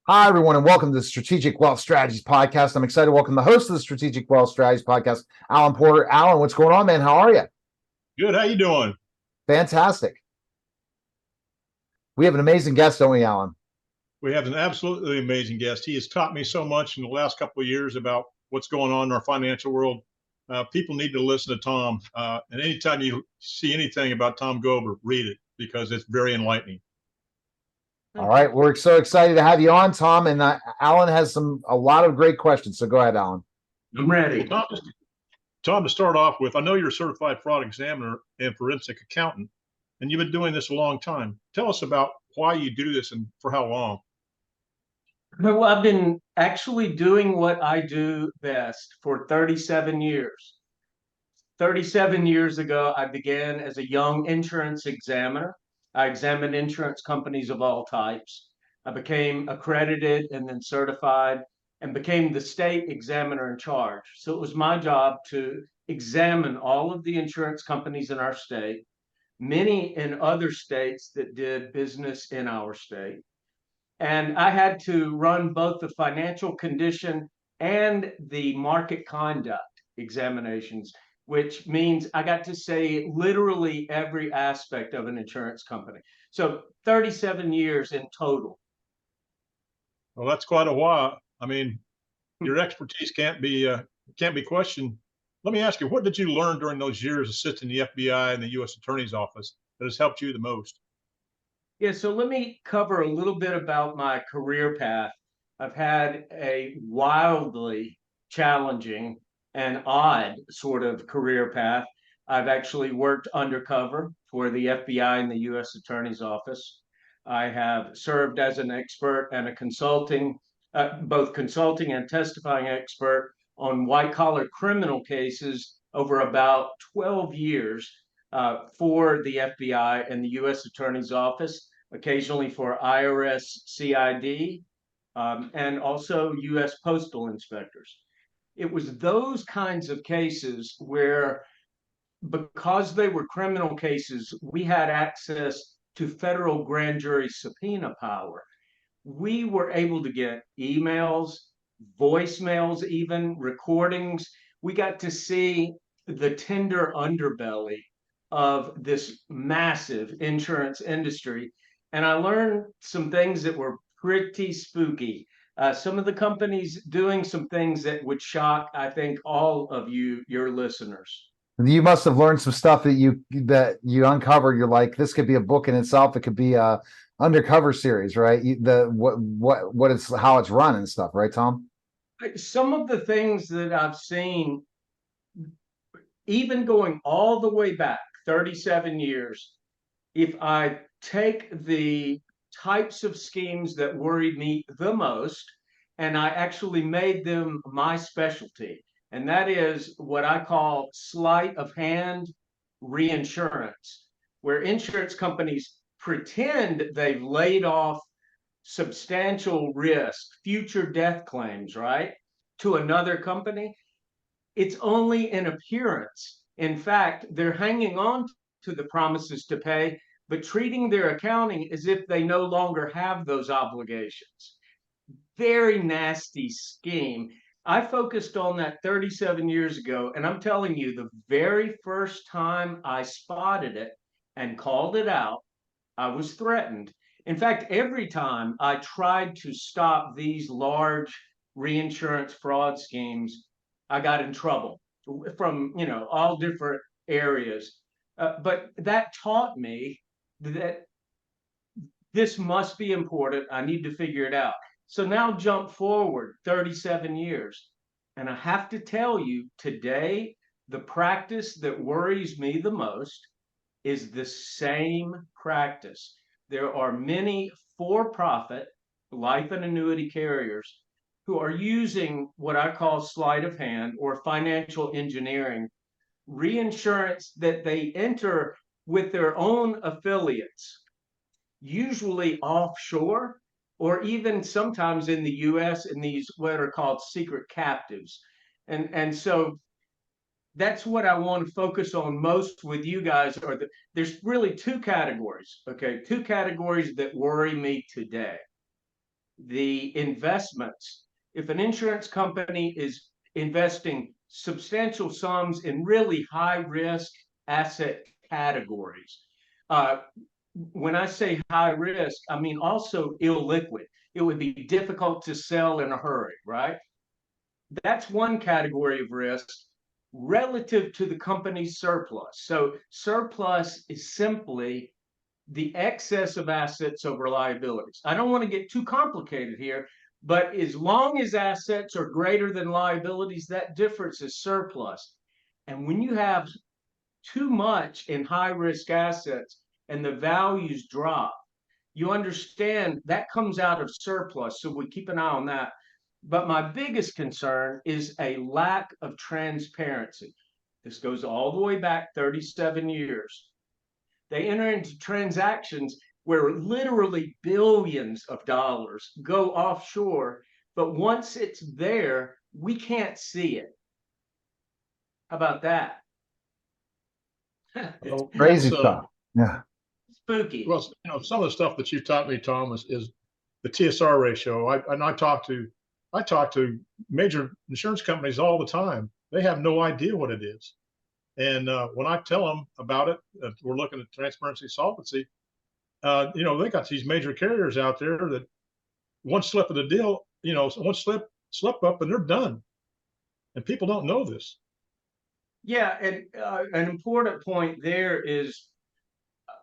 Hi, everyone, and welcome to the Strategic Wealth Strategies Podcast. I'm excited to welcome the host of the Strategic Wealth Strategies Podcast, Alan Porter. Alan, what's going on, man? How are you? Good. How you doing? Fantastic. We have an amazing guest, don't we, Alan? We have an absolutely amazing guest. He has taught me so much in the last couple of years about what's going on in our financial world. People need to listen to Tom. And anytime you see anything about Tom Grober, read it because it's very enlightening. All right. We're so excited to have you on, Tom. And Alan has a lot of great questions. So go ahead, Alan. I'm ready. Well, Tom, to start off with, I know you're a certified fraud examiner and forensic accountant, and you've been doing this a long time. Tell us about why you do this and for how long. Well, I've been actually doing what I do best for 37 years. 37 years ago, I began as a young insurance examiner. I examined insurance companies of all types. I became accredited and then certified and became the state examiner in charge. So it was my job to examine all of the insurance companies in our state, many in other states that did business in our state. And I had to run both the financial condition and the market conduct examinations, which means I got to say literally every aspect of an insurance company. So 37 years in total. Well, that's quite a while. I mean, your expertise can't be questioned. Let me ask you, what did you learn during those years assisting the FBI and the U.S. Attorney's Office that has helped you the most? Yeah, so let me cover a little bit about my career path. I've had a wildly challenging and odd sort of career path. I've actually worked undercover for the FBI and the U.S. Attorney's Office. I have served as an expert and a both consulting and testifying expert on white collar criminal cases over about 12 years for the FBI and the U.S. Attorney's Office, occasionally for IRS CID, and also U.S. Postal Inspectors. It was those kinds of cases where, because they were criminal cases, we had access to federal grand jury subpoena power. We were able to get emails, voicemails, even recordings. We got to see the tender underbelly of this massive insurance industry. And I learned some things that were pretty spooky. Some of the companies doing some things that would shock, I think, all of you, your listeners. You must have learned some stuff that you uncovered. You're like, this could be a book in itself. It could be a undercover series, right? What it's how it's run and stuff, right, Tom? Some of the things that I've seen, even going all the way back 37 years, if I take the types of schemes that worried me the most and I actually made them my specialty, and that is what I call sleight of hand reinsurance, where insurance companies pretend they've laid off substantial risk, future death claims, right, to another company. It's only an appearance. In fact, they're hanging on to the promises to pay, but treating their accounting as if they no longer have those obligations. Very nasty scheme. I focused on that 37 years ago, and I'm telling you, the very first time I spotted it and called it out, I was threatened. In fact, every time I tried to stop these large reinsurance fraud schemes, I got in trouble from, all different areas. But that taught me that this must be important. I need to figure it out. So now jump forward 37 years. And I have to tell you, today, the practice that worries me the most is the same practice. There are many for-profit life and annuity carriers who are using what I call sleight of hand or financial engineering, reinsurance that they enter with their own affiliates, usually offshore, or even sometimes in the US in these what are called secret captives. And so that's what I want to focus on most with you guys. There's really two categories, okay? Two categories that worry me today. the investments. If an insurance company is investing substantial sums in really high risk asset categories, when I say high risk, I mean also illiquid. It would be difficult to sell in a hurry, right? That's one category of risk relative to the company's surplus. So surplus is simply the excess of assets over liabilities. I don't want to get too complicated here, but as long as assets are greater than liabilities, that difference is surplus. And when you have too much in high risk assets and the values drop, you understand that comes out of surplus. So we keep an eye on that. But my biggest concern is a lack of transparency. This goes all the way back 37 years. They enter into transactions where literally billions of dollars go offshore, but once it's there, we can't see it. How about that? Well, Crazy that's, stuff. Yeah. Spooky. well, some of the stuff that you taught me, Tom, is the TSR ratio. I talk to major insurance companies all the time. They have no idea what it is. And when I tell them about it, we're looking at transparency, solvency. They got these major carriers out there that one slip of the deal, one slip up, and they're done. And people don't know this. Yeah, and an important point there is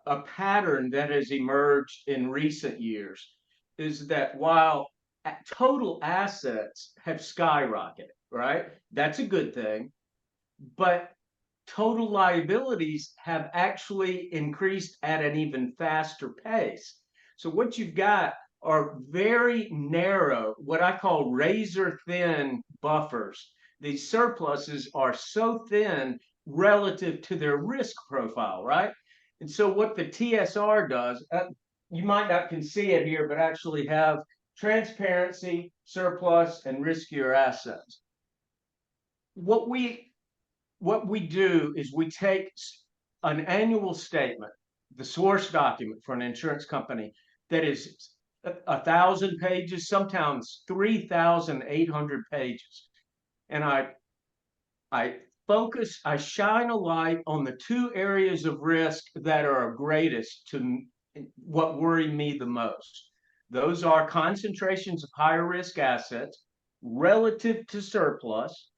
a pattern that has emerged in recent years is that while total assets have skyrocketed, right? That's a good thing. But total liabilities have actually increased at an even faster pace. So what you've got are very narrow, what I call razor thin buffers. These surpluses are so thin relative to their risk profile, right? And so what the TSR does, you might not can see it here, but actually have transparency, surplus, and riskier assets. What we do is we take an annual statement, the source document for an insurance company that is 1,000 pages, sometimes 3,800 pages. And I shine a light on the two areas of risk that are greatest to what worry me the most. Those are concentrations of higher risk assets relative to surplus,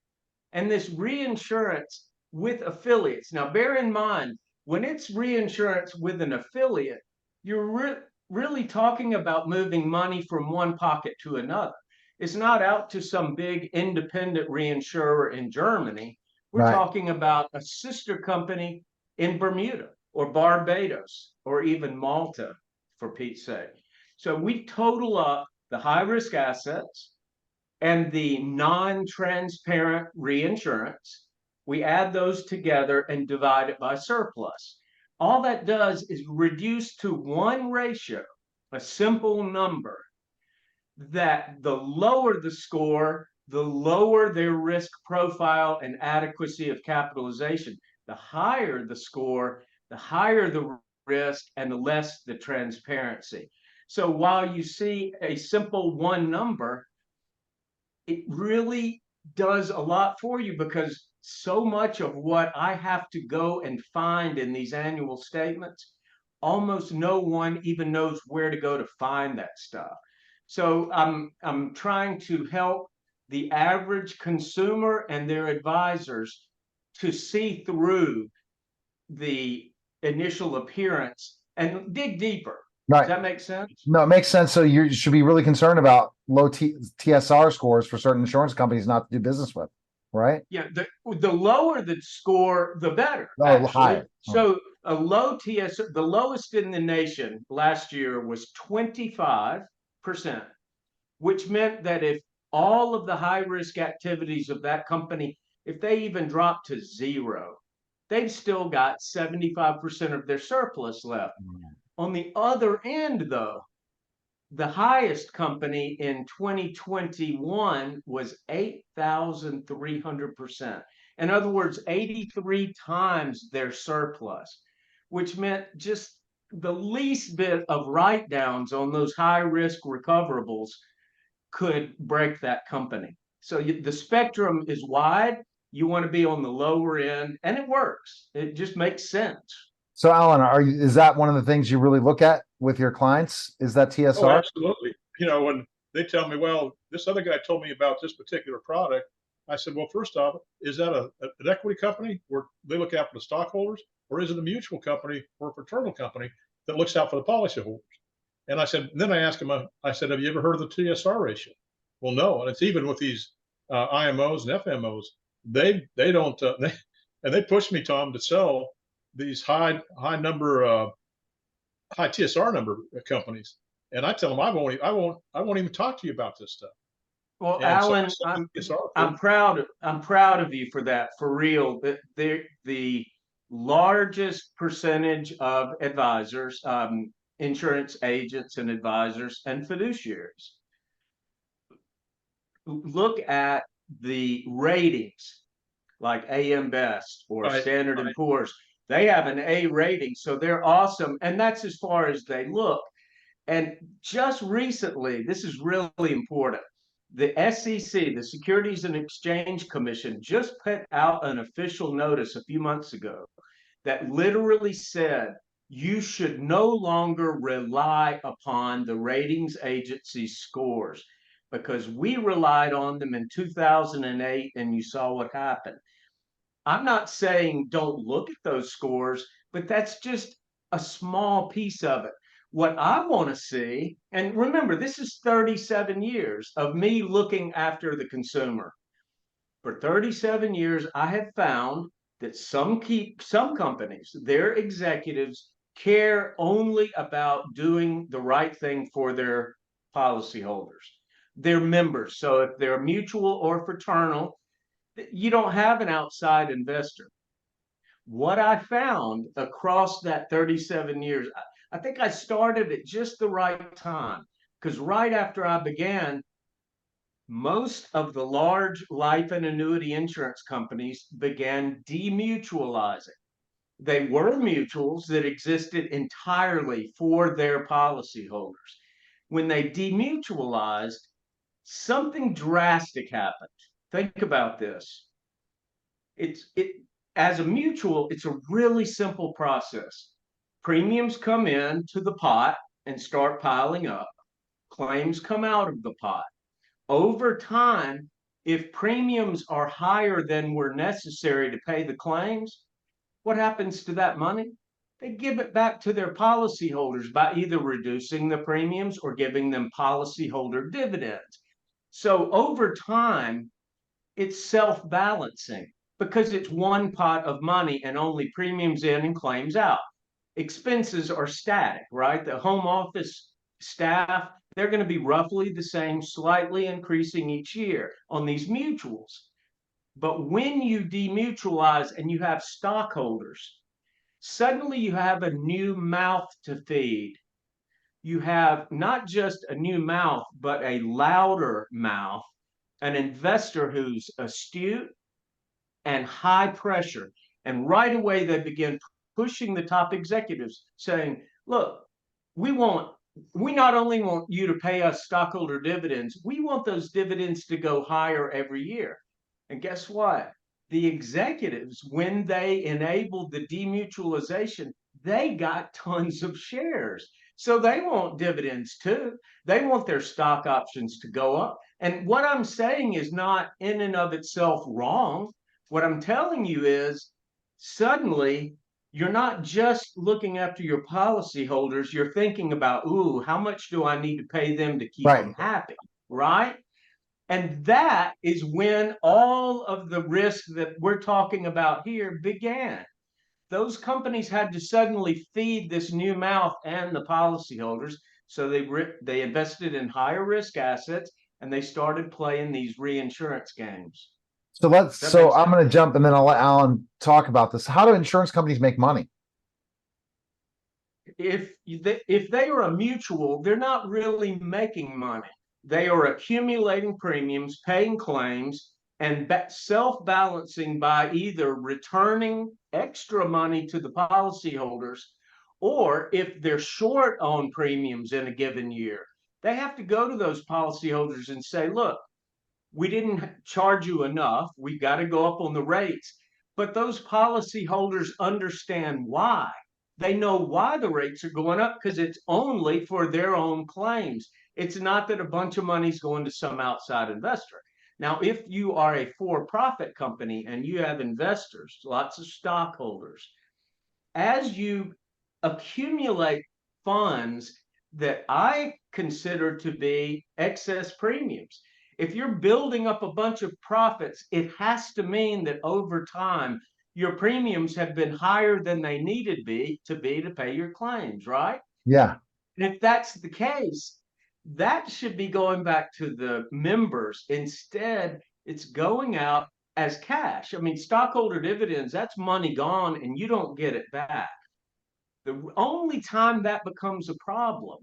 and this reinsurance with affiliates. Now, bear in mind, when it's reinsurance with an affiliate, you're really talking about moving money from one pocket to another. It's not out to some big independent reinsurer in Germany. We're Right. talking about a sister company in Bermuda or Barbados or even Malta, for Pete's sake. So we total up the high risk assets and the non-transparent reinsurance. We add those together and divide it by surplus. All that does is reduce to one ratio, a simple number, that the lower the score, the lower their risk profile and adequacy of capitalization. The higher the score, the higher the risk, and the less the transparency. So while you see a simple one number, it really does a lot for you, because so much of what I have to go and find in these annual statements, almost no one even knows where to go to find that stuff. So I'm trying to help the average consumer and their advisors to see through the initial appearance and dig deeper. Right. Does that make sense? No, it makes sense. So you should be really concerned about low TSR scores for certain insurance companies not to do business with, right? Yeah, the lower the score, the better. Oh, higher. So a low TSR, the lowest in the nation last year was 25%, which meant that if all of the high risk activities of that company, if they even dropped to zero, they've still got 75% of their surplus left. On the other end, though, the highest company in 2021 was 8,300%. In other words, 83 times their surplus, which meant just the least bit of write-downs on those high-risk recoverables could break that company. So the spectrum is wide. You want to be on the lower end, and it works. It just makes sense. So Alan, is that one of the things you really look at with your clients? Is that TSR? Oh, absolutely. When they tell me, well, this other guy told me about this particular product, I said, well, first off, is that an equity company where they look after the stockholders, or is it a mutual company or a fraternal company that looks out for the policyholders? And I said, then I asked him, I said, have you ever heard of the TSR ratio? Well, no. And it's even with these IMOs and FMOs, they don't, they push me, Tom, to sell these high TSR number companies. And I tell them, I won't even talk to you about this stuff. Well, And Alan, so I'm proud of you for that, for real. The largest percentage of advisors, insurance agents and advisors and fiduciaries, look at the ratings like AM Best or Right, Standard right. and Poor's. They have an A rating, so they're awesome. And that's as far as they look. And just recently, this is really important. The SEC, the Securities and Exchange Commission, just put out an official notice a few months ago that literally said you should no longer rely upon the ratings agency scores, because we relied on them in 2008 and you saw what happened. I'm not saying don't look at those scores, but that's just a small piece of it. What I want to see, and remember, this is 37 years of me looking after the consumer. For 37 years, I have found that some companies, their executives care only about doing the right thing for their policyholders, their members. So if they're mutual or fraternal, you don't have an outside investor. What I found across that 37 years, I think I started at just the right time, because right after I began, most of the large life and annuity insurance companies began demutualizing. They were mutuals that existed entirely for their policyholders. When they demutualized, something drastic happened. Think about this. As a mutual, it's a really simple process. Premiums come in to the pot and start piling up. Claims come out of the pot. Over time, if premiums are higher than were necessary to pay the claims, what happens to that money? They give it back to their policyholders by either reducing the premiums or giving them policyholder dividends. So over time, it's self-balancing because it's one pot of money and only premiums in and claims out. Expenses are static, right? The home office staff, they're going to be roughly the same, slightly increasing each year on these mutuals. But when you demutualize and you have stockholders, suddenly you have a new mouth to feed. You have not just a new mouth, but a louder mouth, an investor who's astute and high pressure. And right away, they begin pushing the top executives saying, look, we not only want you to pay us stockholder dividends, we want those dividends to go higher every year. And guess what? The executives, when they enabled the demutualization, they got tons of shares. So they want dividends too. They want their stock options to go up. And what I'm saying is not in and of itself wrong. What I'm telling you is suddenly you're not just looking after your policyholders. You're thinking about, ooh, how much do I need to pay them to keep them happy, right? And that is when all of the risk that we're talking about here began. Those companies had to suddenly feed this new mouth and the policyholders. So they invested in higher risk assets and they started playing these reinsurance games. So I'm going to jump and then I'll let Alan talk about this. How do insurance companies make money? If they are a mutual, they're not really making money. They are accumulating premiums, paying claims, and self-balancing by either returning extra money to the policyholders, or if they're short on premiums in a given year, They have to go to those policyholders and say, look, we didn't charge you enough. We've got to go up on the rates. But those policyholders understand why. They know why the rates are going up because it's only for their own claims. It's not that a bunch of money's going to some outside investor. Now, if you are a for-profit company and you have investors, lots of stockholders, as you accumulate funds that I consider to be excess premiums, if you're building up a bunch of profits, it has to mean that over time, your premiums have been higher than they needed to pay your claims, right? Yeah. And if that's the case, that should be going back to the members. Instead, it's going out as cash. I mean, stockholder dividends, that's money gone and you don't get it back. The only time that becomes a problem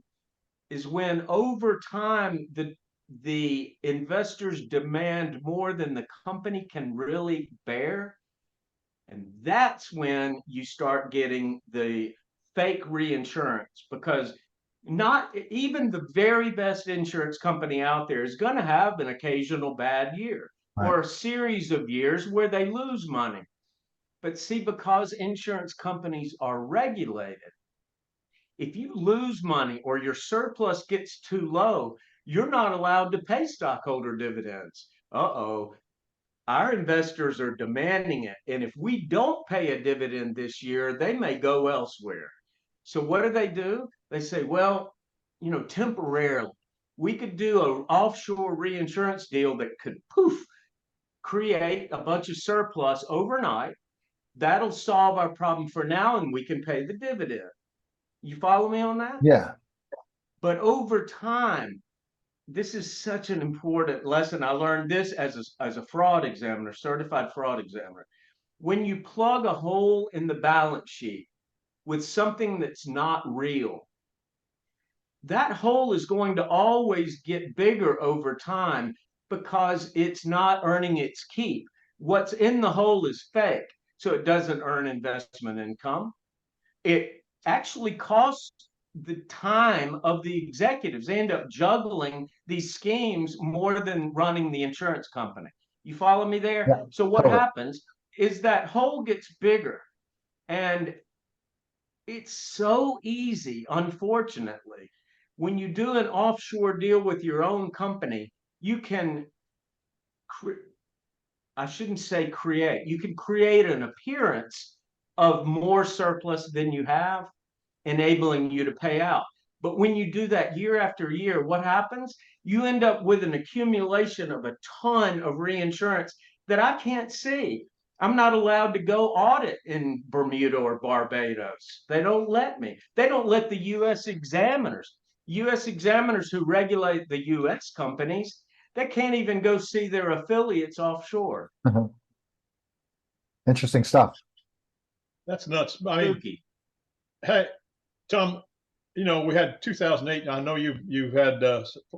is when over time the investors demand more than the company can really bear. And that's when you start getting the fake reinsurance, because not even the very best insurance company out there is going to have an occasional bad year or a series of years where they lose money. But see, because insurance companies are regulated, if you lose money or your surplus gets too low, you're not allowed to pay stockholder dividends. Uh-oh, our investors are demanding it. And if we don't pay a dividend this year, they may go elsewhere. So what do? They say, well, temporarily, we could do an offshore reinsurance deal that could create a bunch of surplus overnight. That'll solve our problem for now, and we can pay the dividend. You follow me on that? Yeah. But over time, this is such an important lesson. I learned this as a fraud examiner, certified fraud examiner. When you plug a hole in the balance sheet with something that's not real, that hole is going to always get bigger over time because it's not earning its keep. What's in the hole is fake, so it doesn't earn investment income. It actually costs the time of the executives. They end up juggling these schemes more than running the insurance company. You follow me there? Yeah, So what totally. happens is that hole gets bigger, and it's so easy, unfortunately, when you do an offshore deal with your own company, you can, I shouldn't say create, you can create an appearance of more surplus than you have, enabling you to pay out. But when you do that year after year, what happens? You end up with an accumulation of a ton of reinsurance that I can't see. I'm not allowed to go audit in Bermuda or Barbados. They don't let me. They don't let the U.S. examiners who regulate the U.S. companies, they can't even go see their affiliates offshore. Interesting stuff. That's nuts. I mean, hey, Tom, we had 2008. And I know you've had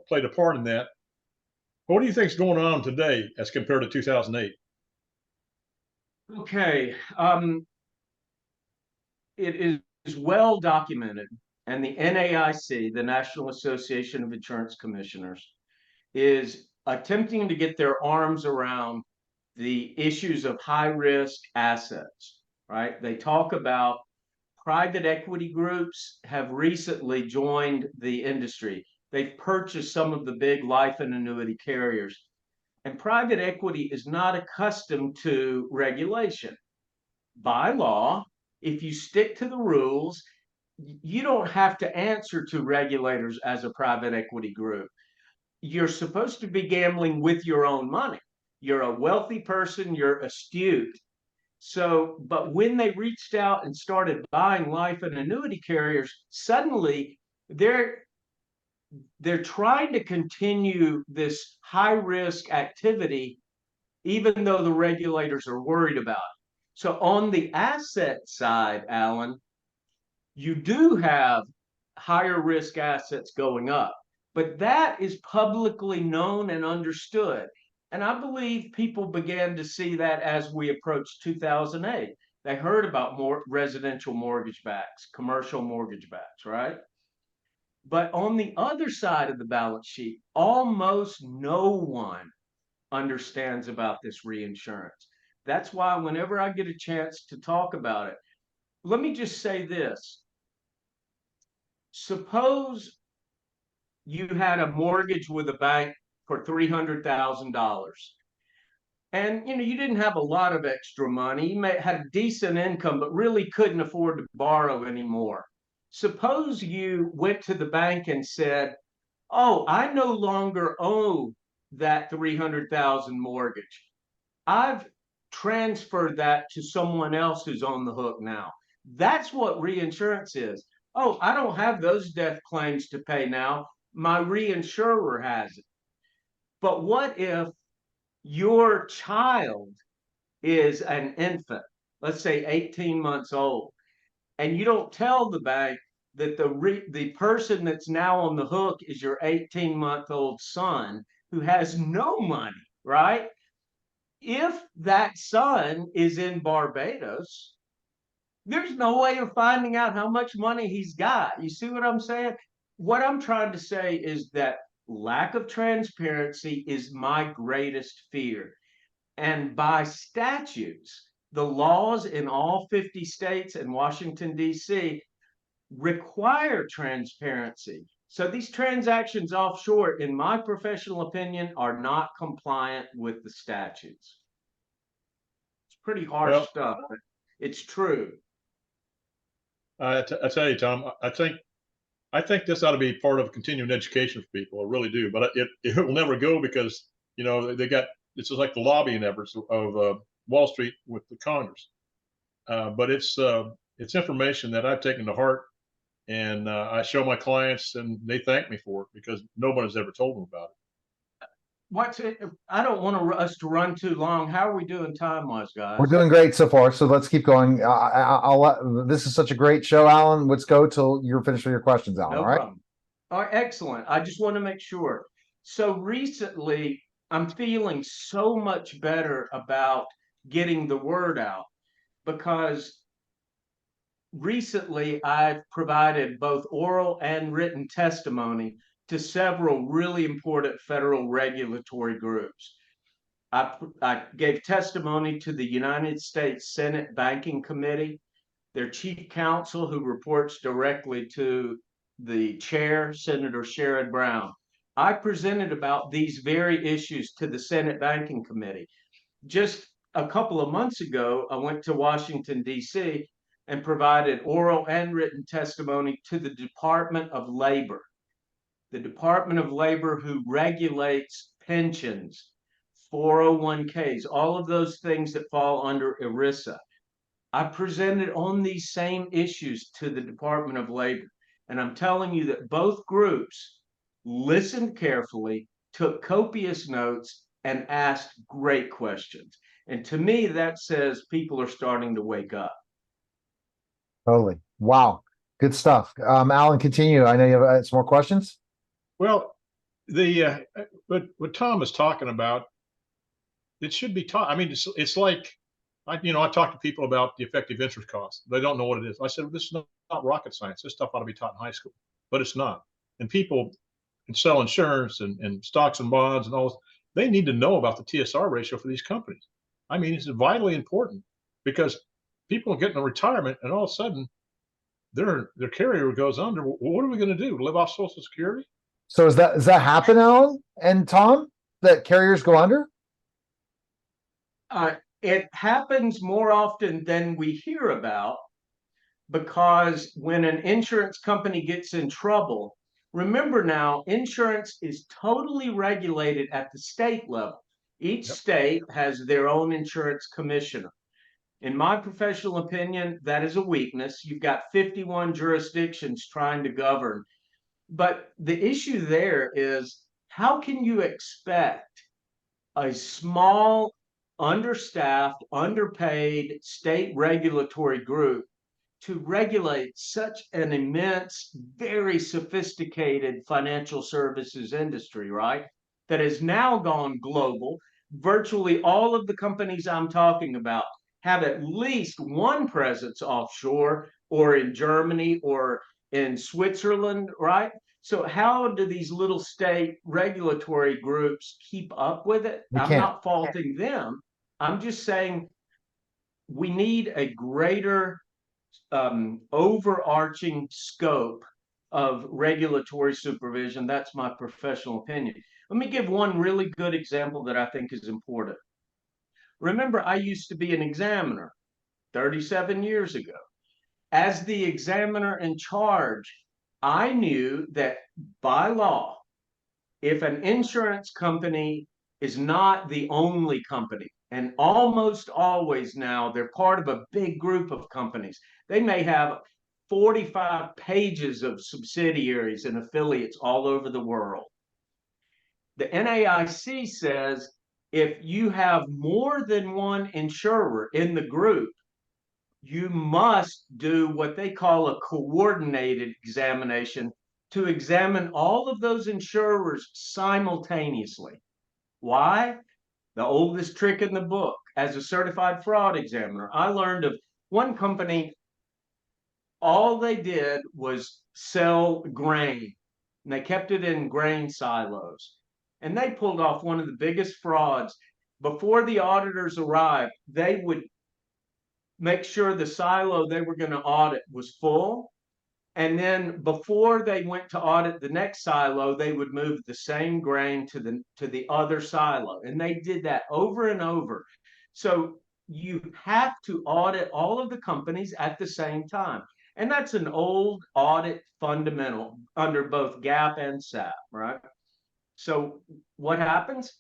played a part in that. What do you think is going on today as compared to 2008? Okay, it is well documented, and the NAIC, the National Association of Insurance Commissioners, is attempting to get their arms around the issues of high risk assets, right? They talk about private equity groups have recently joined the industry. They've purchased some of the big life and annuity carriers. And private equity is not accustomed to regulation. By law, if you stick to the rules, you don't have to answer to regulators as a private equity group. You're supposed to be gambling with your own money. You're a wealthy person, you're astute. So, but when they reached out and started buying life and annuity carriers, suddenly they're trying to continue this high risk activity, even though the regulators are worried about it. So on the asset side, Alan, you do have higher risk assets going up, but that is publicly known and understood. And I believe people began to see that as we approached 2008. They heard about more residential mortgage backs, commercial mortgage backs, right? But on the other side of the balance sheet, almost no one understands about this reinsurance. That's why whenever I get a chance to talk about it, let me just say this. Suppose you had a mortgage with a bank for $300,000. And you didn't have a lot of extra money. You may had a decent income, but really couldn't afford to borrow anymore. Suppose you went to the bank and said, "Oh, I no longer owe that 300,000 mortgage. I've transferred that to someone else who's on the hook now." That's what reinsurance is. "Oh, I don't have those death claims to pay now. My reinsurer has it." But what if your child is an infant, let's say 18 months old, and you don't tell the bank that the person that's now on the hook is your 18-month-old son who has no money, right? If that son is in Barbados, there's no way of finding out how much money he's got. You see what I'm saying? What I'm trying to say is that lack of transparency is my greatest fear. And by statutes, the laws in all 50 states and Washington, D.C. require transparency. So these transactions offshore, in my professional opinion, are not compliant with the statutes. It's pretty harsh stuff, but it's true. I tell you, Tom, I think this ought to be part of continuing education for people. I really do, but it will never go because they got, it's just like the lobbying efforts of Wall Street with the Congress. But it's information that I've taken to heart, and I show my clients, and they thank me for it because nobody's ever told them about it. I don't want us to run too long. How are we doing time-wise, guys? We're doing great so far, so let's keep going. This is such a great show, Alan. Let's go till you're finished with your questions, Alan. No all right? problem. All right, excellent. I just want to make sure. So recently, I'm feeling so much better about getting the word out because recently I've provided both oral and written testimony to several really important federal regulatory groups. I gave testimony to the United States Senate Banking Committee, their chief counsel, who reports directly to the chair, Senator Sherrod Brown. I presented about these very issues to the Senate Banking Committee. Just a couple of months ago, I went to Washington, D.C., and provided oral and written testimony to the Department of Labor. The Department of Labor, who regulates pensions, 401ks, all of those things that fall under ERISA. I presented on these same issues to the Department of Labor. And I'm telling you that both groups listened carefully, took copious notes, and asked great questions. And to me, that says people are starting to wake up. Totally. Wow. Good stuff. Alan, continue. I know you have some more questions. Well, what Tom is talking about, it should be taught. I mean, it's like, I talk to people about the effective interest cost. They don't know what it is. I said, this is not rocket science. This stuff ought to be taught in high school, but it's not. And people can sell insurance and stocks and bonds and all this. They need to know about the TSR ratio for these companies. I mean, it's vitally important because people are getting a retirement and all of a sudden their carrier goes under. What are we going to do? Live off Social Security? So does that happen, Alan and Tom, that carriers go under? It happens more often than we hear about because when an insurance company gets in trouble, remember now, insurance is totally regulated at the state level. Each state has their own insurance commissioner. In my professional opinion, that is a weakness. You've got 51 jurisdictions trying to govern. But the issue there is, how can you expect a small, understaffed, underpaid state regulatory group to regulate such an immense, very sophisticated financial services industry, right? That has now gone global. Virtually all of the companies I'm talking about have at least one presence offshore or in Germany or in Switzerland, right? So how do these little state regulatory groups keep up with it? We I'm can't. not faulting them. I'm just saying we need a greater overarching scope of regulatory supervision. That's my professional opinion. Let me give one really good example that I think is important. Remember, I used to be an examiner 37 years ago. As the examiner in charge, I knew that by law, if an insurance company is not the only company, and almost always now they're part of a big group of companies, they may have 45 pages of subsidiaries and affiliates all over the world. The NAIC says if you have more than one insurer in the group, you must do what they call a coordinated examination to examine all of those insurers simultaneously. Why? The oldest trick in the book. As a certified fraud examiner, I learned of one company, all they did was sell grain, and they kept it in grain silos. And they pulled off one of the biggest frauds. Before the auditors arrived, they would make sure the silo they were going to audit was full. And then before they went to audit the next silo, they would move the same grain to the other silo. And they did that over and over. So you have to audit all of the companies at the same time. And that's an old audit fundamental under both GAAP and SAP, right? So what happens?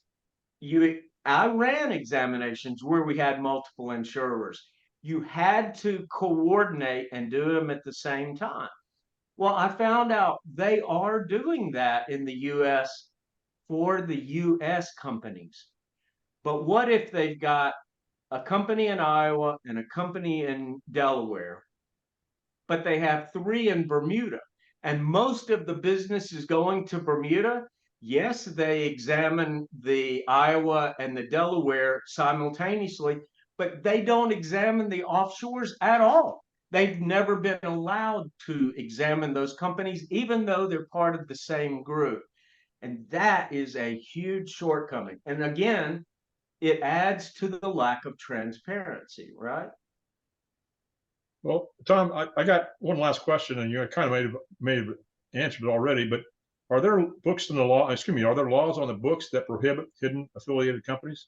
I ran examinations where we had multiple insurers. You had to coordinate and do them at the same time. Well, I found out they are doing that in the US for the US companies. But what if they've got a company in Iowa and a company in Delaware, but they have 3 in Bermuda, and most of the business is going to Bermuda? Yes, they examine the Iowa and the Delaware simultaneously, but they don't examine the offshores at all. They've never been allowed to examine those companies, even though they're part of the same group. And that is a huge shortcoming. And again, it adds to the lack of transparency, right? Well, Tom, I got one last question, and you kind of may have answered it already, but are there books in the law, excuse me, are there laws on the books that prohibit hidden affiliated companies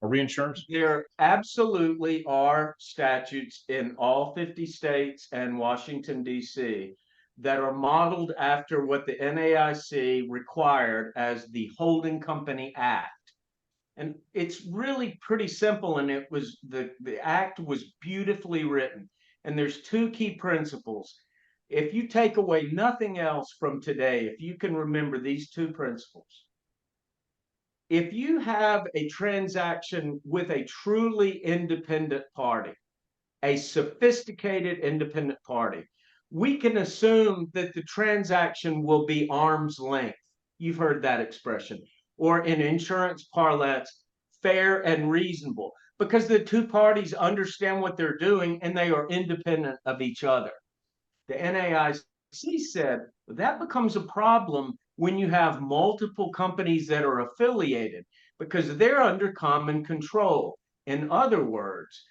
or reinsurance? There absolutely are statutes in all 50 states and Washington, D.C. that are modeled after what the NAIC required as the Holding Company Act. And it's really pretty simple, and it was the act was beautifully written. And there's 2 key principles. If you take away nothing else from today, if you can remember these 2 principles, if you have a transaction with a truly independent party, a sophisticated independent party, we can assume that the transaction will be arm's length. You've heard that expression. Or in insurance parlance, fair and reasonable, because the 2 parties understand what they're doing and they are independent of each other. The NAIC said that becomes a problem when you have multiple companies that are affiliated, because they're under common control. In other words,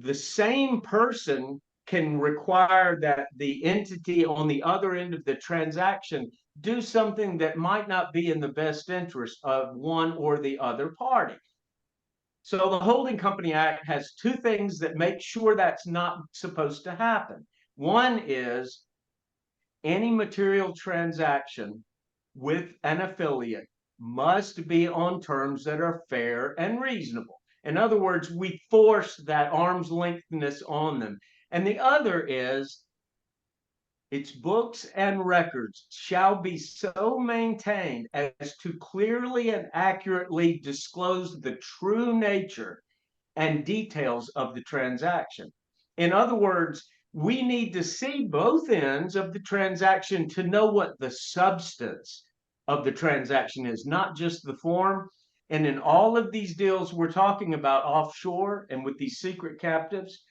the same person can require that the entity on the other end of the transaction do something that might not be in the best interest of one or the other party. So the Holding Company Act has 2 things that make sure that's not supposed to happen. One is any material transaction with an affiliate must be on terms that are fair and reasonable. In other words, we force that arm's lengthness on them. And the other is its books and records shall be so maintained as to clearly and accurately disclose the true nature and details of the transaction. In other words, we need to see both ends of the transaction to know what the substance of the transaction is, not just the form. And in all of these deals we're talking about offshore and with these secret captives,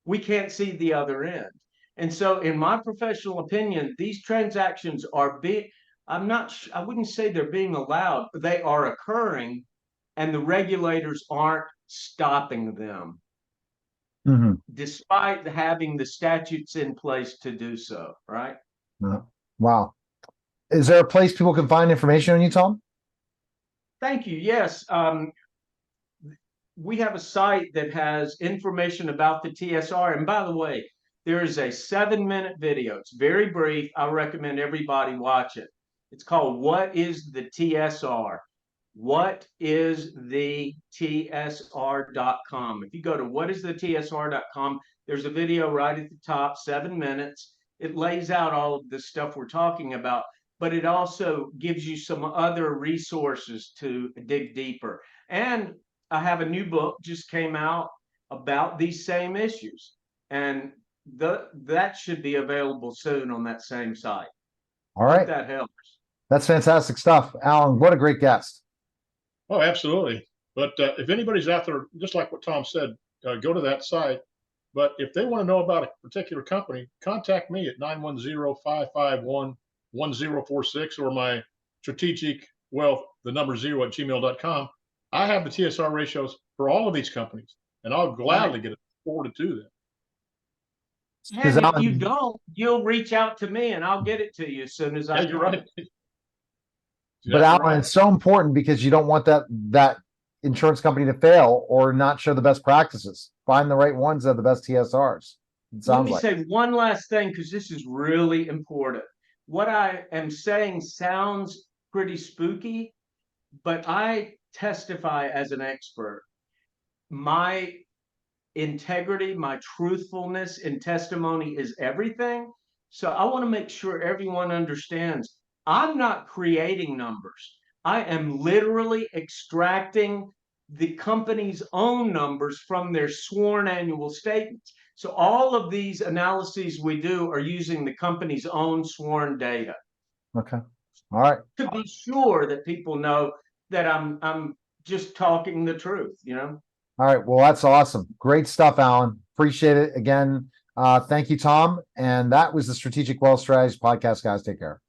we can't see the other end. And so, in my professional opinion, these transactions are being, I wouldn't say they're being allowed, but they are occurring, and the regulators aren't stopping them, Mhm. despite having the statutes in place to do so, right? Wow. Is there a place people can find information on you, Tom? Thank you. Yes. We have a site that has information about the TSR. And by the way, there is a 7-minute video. It's very brief. I recommend everybody watch it. It's called What is the TSR? What is the TSR.com? If you go to whatistheTSR.com, there's a video right at the top, 7 minutes. It lays out all of the stuff we're talking about, but it also gives you some other resources to dig deeper. And I have a new book just came out about these same issues, and that should be available soon on that same site. All right. Hope that helps. That's fantastic stuff. Alan, what a great guest. Oh, absolutely. But if anybody's out there, just like what Tom said, go to that site. But if they want to know about a particular company, contact me at 910-551-1046 or my strategic wealth, the number 0 at gmail.com. I have the TSR ratios for all of these companies, and I'll gladly get it forwarded to them. And if you don't, you'll reach out to me and I'll get it to you as soon as I Yeah, you're right. But Alan, it's so important because you don't want that insurance company to fail or not show the best practices. Find the right ones that have the best TSRs. Let me say one last thing, because this is really important. What I am saying sounds pretty spooky, but I testify as an expert. My integrity, my truthfulness in testimony is everything. So I want to make sure everyone understands I'm not creating numbers. I am literally extracting the company's own numbers from their sworn annual statements. So all of these analyses we do are using the company's own sworn data. Okay. All right. To be sure that people know that I'm just talking the truth, you know? All right. Well, that's awesome. Great stuff, Alan. Appreciate it. Again, thank you, Tom. And that was the Strategic Wealth Strategies podcast, guys. Take care.